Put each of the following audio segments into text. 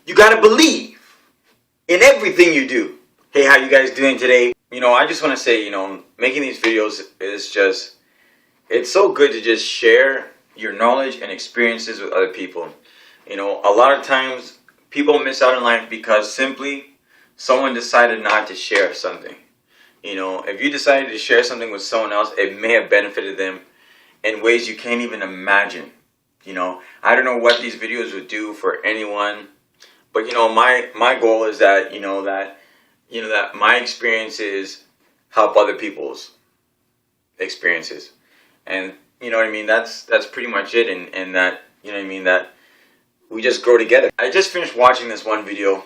You gotta believe in everything you do. Hey, how you guys doing today? I just want to say, making these videos is just, it's so good to just share your knowledge and experiences with other people. A lot of times people miss out in life because simply someone decided not to share something. If you decided to share something with someone else, it may have benefited them in ways you can't even imagine. I don't know what these videos would do for anyone, but my goal is that that my experiences help other people's experiences, and that's pretty much it, and that that we just grow together. I just finished watching this one video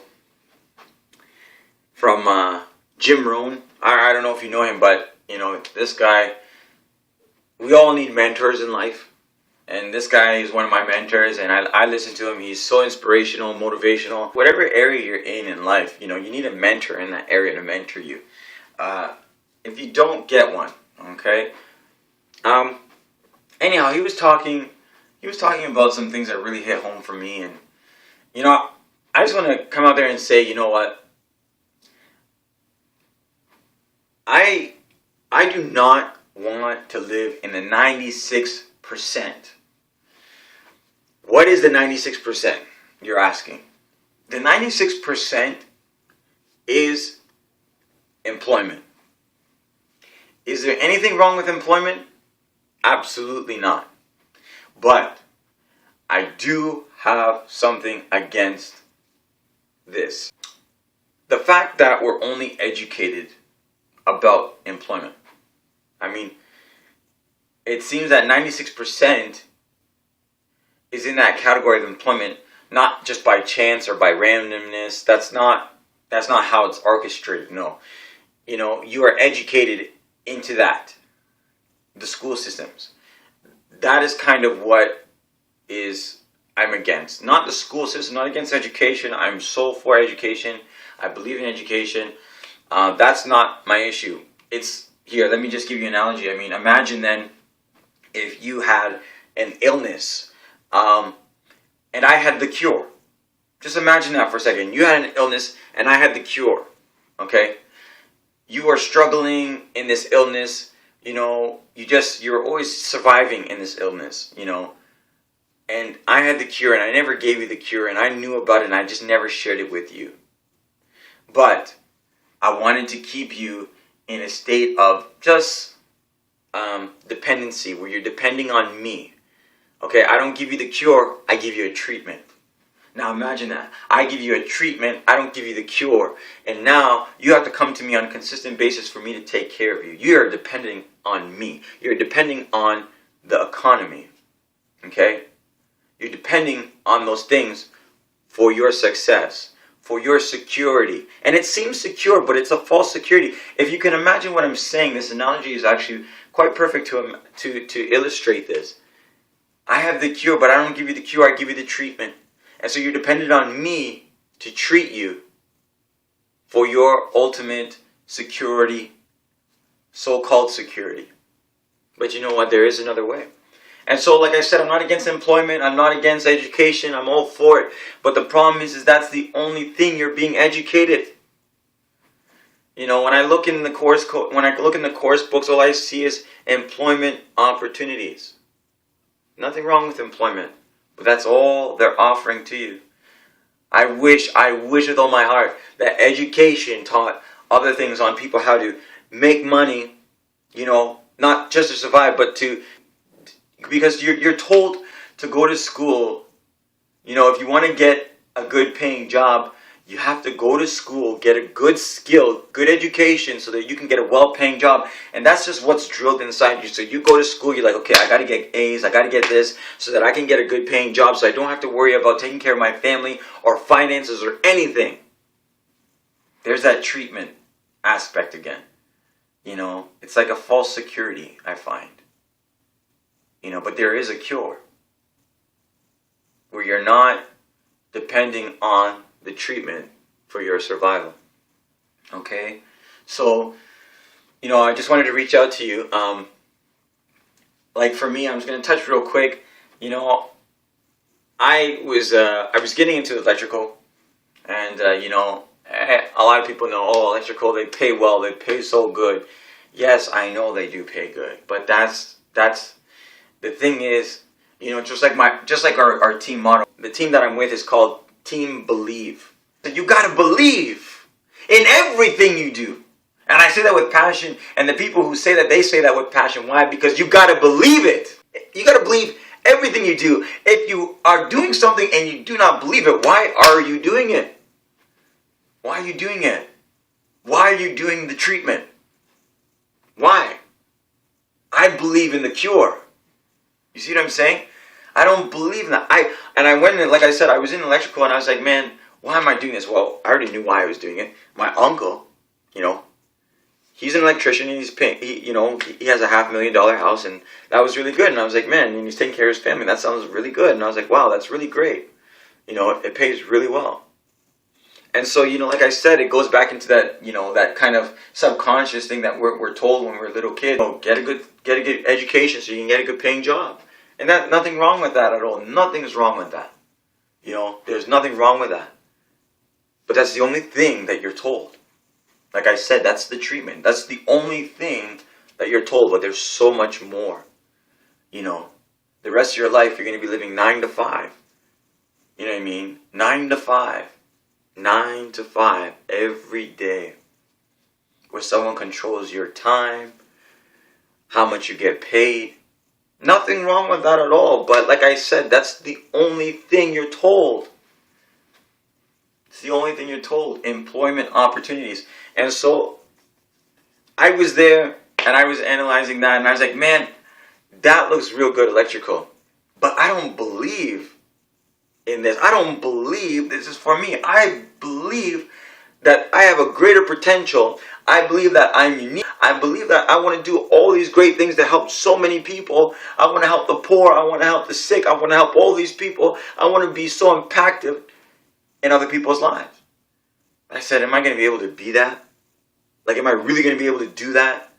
from Jim Rohn. I don't know if you know him, but this guy, we all need mentors in life. And this guy is one of my mentors, and I listen to him. He's so inspirational, motivational. Whatever area you're in life, you need a mentor in that area to mentor you. If you don't get one, okay? Anyhow, he was talking about some things that really hit home for me, and I just want to come out there and say, you know what? I do not want to live in the 96%. What is the 96%? You're asking. The 96% is employment. Is there anything wrong with employment? Absolutely not. But I do have something against this. The fact that we're only educated about employment. It seems that 96% is in that category of employment, not just by chance or by randomness. That's not how it's orchestrated. No. You are educated into that. The school systems. That is kind of what I'm against. Not the school system, not against education. I'm so for education. I believe in education. That's not my issue. Here, let me just give you an analogy. Imagine then if you had an illness, and I had the cure. Just imagine that for a second. You had an illness, and I had the cure. Okay? You are struggling in this illness. You're always surviving in this illness. And I had the cure, and I never gave you the cure, and I knew about it, and I just never shared it with you. But I wanted to keep you in a state of just dependency, where you're depending on me. Okay, I don't give you the cure, I give you a treatment. Now imagine that. I give you a treatment, I don't give you the cure. And now you have to come to me on a consistent basis for me to take care of you. You are depending on me. You're depending on the economy. Okay? You're depending on those things for your success, for your security. And it seems secure, but it's a false security. If you can imagine what I'm saying, this analogy is actually quite perfect to illustrate this. I have the cure, but I don't give you the cure, I give you the treatment. And so you're dependent on me to treat you for your ultimate security, so-called security. But you know what? There is another way. And so, like I said, I'm not against employment, I'm not against education, I'm all for it. But the problem is that's the only thing you're being educated. When I look in the course books, all I see is employment opportunities. Nothing wrong with employment, but that's all they're offering to you. I wish with all my heart that education taught other things on people, how to make money, not just to survive, but because you're told to go to school. If you want to get a good paying job, you have to go to school, get a good skill, good education, so that you can get a well-paying job. And that's just what's drilled inside you. So you go to school, you're like, okay, I got to get A's, I got to get this, so that I can get a good paying job, so I don't have to worry about taking care of my family or finances or anything. There's that treatment aspect again. It's like a false security, I find. But there is a cure, where you're not depending on the treatment for your survival. Okay? So, I just wanted to reach out to you. Like for me, I'm just going to touch real quick. I was getting into electrical. And a lot of people know, oh, electrical, they pay well, they pay so good. Yes, I know they do pay good, but that's the thing is, just like our team motto. The team that I'm with is called Team Believe. You gotta believe in everything you do. And I say that with passion, and the people who say that, they say that with passion. Why? Because you gotta believe it. You gotta believe everything you do. If you are doing something and you do not believe it, why are you doing it? Why are you doing it? Why are you doing the treatment? Why? I believe in the cure. You see what I'm saying? I don't believe in that. I went in, like I said, I was in electrical, and I was like, man, why am I doing this? Well, I already knew why I was doing it. My uncle, he's an electrician, and he's paying, he has a $500,000 house, and that was really good. And I was like, man, and he's taking care of his family. That sounds really good. And I was like, wow, that's really great. It pays really well. And so, like I said, it goes back into that, that kind of subconscious thing that we're told when we're little kids. Get a good education so you can get a good paying job. And nothing wrong with that at all. Nothing's wrong with that. There's nothing wrong with that. But that's the only thing that you're told. Like I said, that's the treatment. That's the only thing that you're told. But there's so much more. The rest of your life, you're going to be living 9 to 5. You know what I mean? 9 to 5. 9 to 5 every day, where someone controls your time, how much you get paid. Nothing wrong with that at all, but like I said, that's the only thing you're told. It's the only thing you're told. Employment opportunities. And so I was there and I was analyzing that, and I was like, man, that looks real good, electrical, but I don't believe in this. I don't believe this is for me. I believe that I have a greater potential. I believe that I'm unique. I believe that I want to do all these great things to help so many people. I want to help the poor. I want to help the sick. I want to help all these people. I want to be so impactful in other people's lives. I said, am I going to be able to be that? Like, am I really going to be able to do that?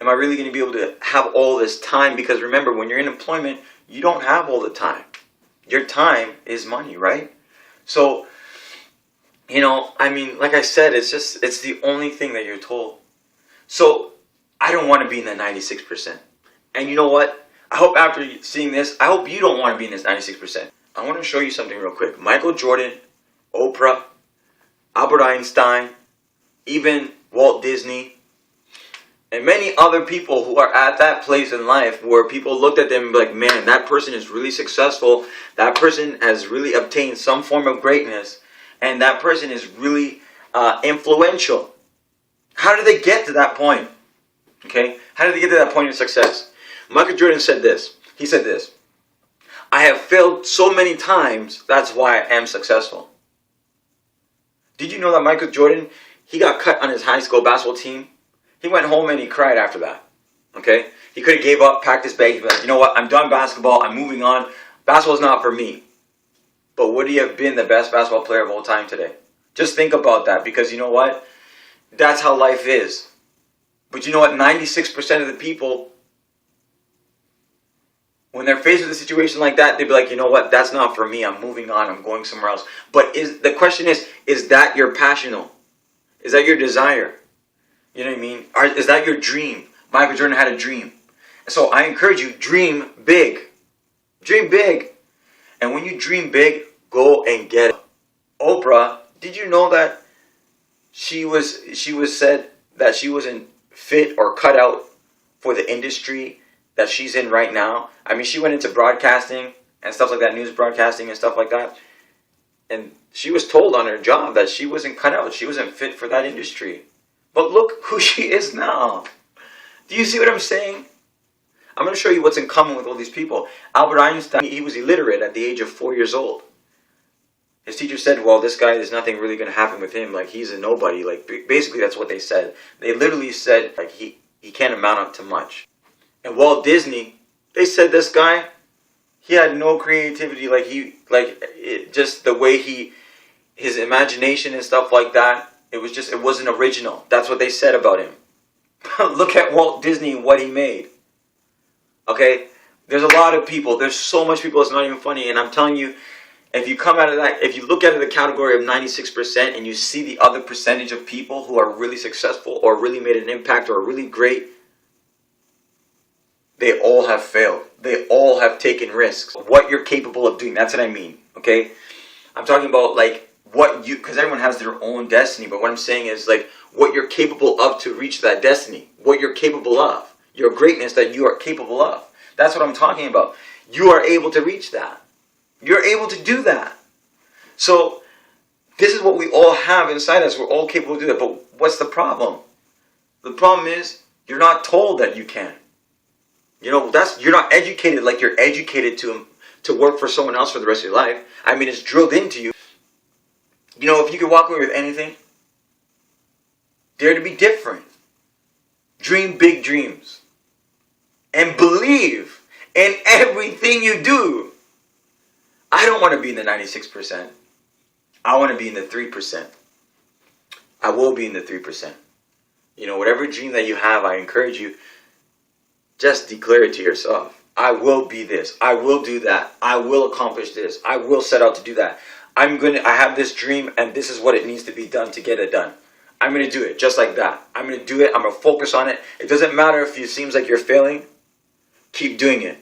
Am I really going to be able to have all this time? Because remember, when you're in employment, you don't have all the time. Your time is money, right? So, like I said, it's the only thing that you're told. So, I don't want to be in that 96%. And you know what? I hope after seeing this, I hope you don't want to be in this 96%. I want to show you something real quick. Michael Jordan, Oprah, Albert Einstein, even Walt Disney, and many other people who are at that place in life where people looked at them and be like, man, that person is really successful. That person has really obtained some form of greatness. And that person is really influential. How did they get to that point? Okay? How did they get to that point of success? Michael Jordan said this. He said this. I have failed so many times, that's why I am successful. Did you know that Michael Jordan, he got cut on his high school basketball team? He went home and he cried after that. Okay? He could have gave up, packed his bag, he'd be like, you know what, I'm done basketball, I'm moving on. Basketball's not for me. But would he have been the best basketball player of all time today? Just think about that, because you know what? That's how life is. But you know what? 96% of the people, when they're faced with a situation like that, they'd be like, you know what? That's not for me. I'm moving on. I'm going somewhere else. But the question is that your passion? Is that your desire? You know what I mean? Is that your dream? Michael Jordan had a dream. So I encourage you, dream big. Dream big. And when you dream big, go and get it. Oprah, did you know that she was said that she wasn't fit or cut out for the industry that she's in right now? I mean, she went into broadcasting and stuff like that, news broadcasting and stuff like that. And she was told on her job that she wasn't cut out. She wasn't fit for that industry. But look who she is now. Do you see what I'm saying? I'm going to show you what's in common with all these people. Albert Einstein, he was illiterate at the age of 4 years old. His teacher said, well, this guy, there's nothing really going to happen with him. Like, he's a nobody. Like, basically, that's what they said. They literally said, like, he can't amount up to much. And Walt Disney, they said this guy, he had no creativity. Just the way his imagination and stuff like that, it wasn't original. That's what they said about him. Look at Walt Disney and what he made. Okay? There's a lot of people. There's so much people, it's not even funny. And I'm telling you, If you come out of that, if you look at the category of 96% and you see the other percentage of people who are really successful or really made an impact or are really great, they all have failed. They all have taken risks. What you're capable of doing, that's what I mean, okay? I'm talking about like what you, because everyone has their own destiny, but what I'm saying is like what you're capable of to reach that destiny. What you're capable of. Your greatness that you are capable of. That's what I'm talking about. You are able to reach that. You're able to do that. So this is what we all have inside us. We're all capable of doing that. But what's the problem? The problem is you're not told that you can. You know, you're not educated like you're educated to work for someone else for the rest of your life. I mean, it's drilled into you. You know, if you could walk away with anything, dare to be different. Dream big dreams. And believe in everything you do. I don't want to be in the 96%. I want to be in the 3%. I will be in the 3%. You know, whatever dream that you have, I encourage you, just declare it to yourself. I will be this. I will do that. I will accomplish this. I will set out to do that. I have this dream and this is what it needs to be done to get it done. I'm going to do it just like that. I'm going to do it. I'm going to focus on it. It doesn't matter if it seems like you're failing. Keep doing it.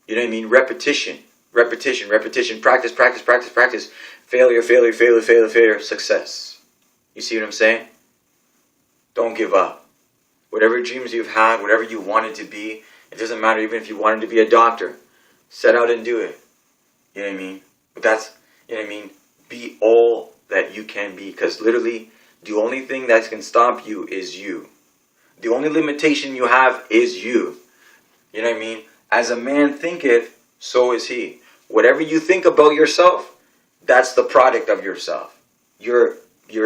You know what I mean? Repetition. Repetition. Repetition. Practice, practice, practice, practice. Failure, failure, failure, failure, failure. Success. You see what I'm saying? Don't give up. Whatever dreams you've had, whatever you wanted to be, it doesn't matter even if you wanted to be a doctor. Set out and do it. You know what I mean? But that's, you know what I mean? Be all that you can be. Because literally, the only thing that can stop you is you. The only limitation you have is you. You know what I mean? As a man thinketh, so is he. Whatever you think about yourself, that's the product of yourself. You're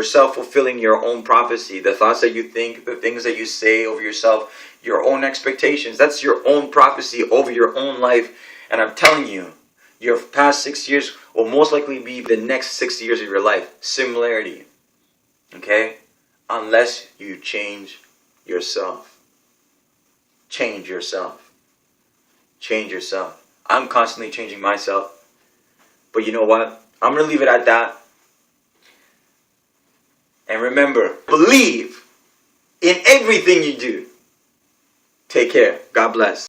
self-fulfilling your own prophecy. The thoughts that you think, the things that you say over yourself, your own expectations, that's your own prophecy over your own life. And I'm telling you, your past 6 years will most likely be the next 6 years of your life. Similarity. Okay? Unless you change yourself. Change yourself. Change yourself. I'm constantly changing myself. But you know what? I'm going to leave it at that. And remember, believe in everything you do. Take care. God bless.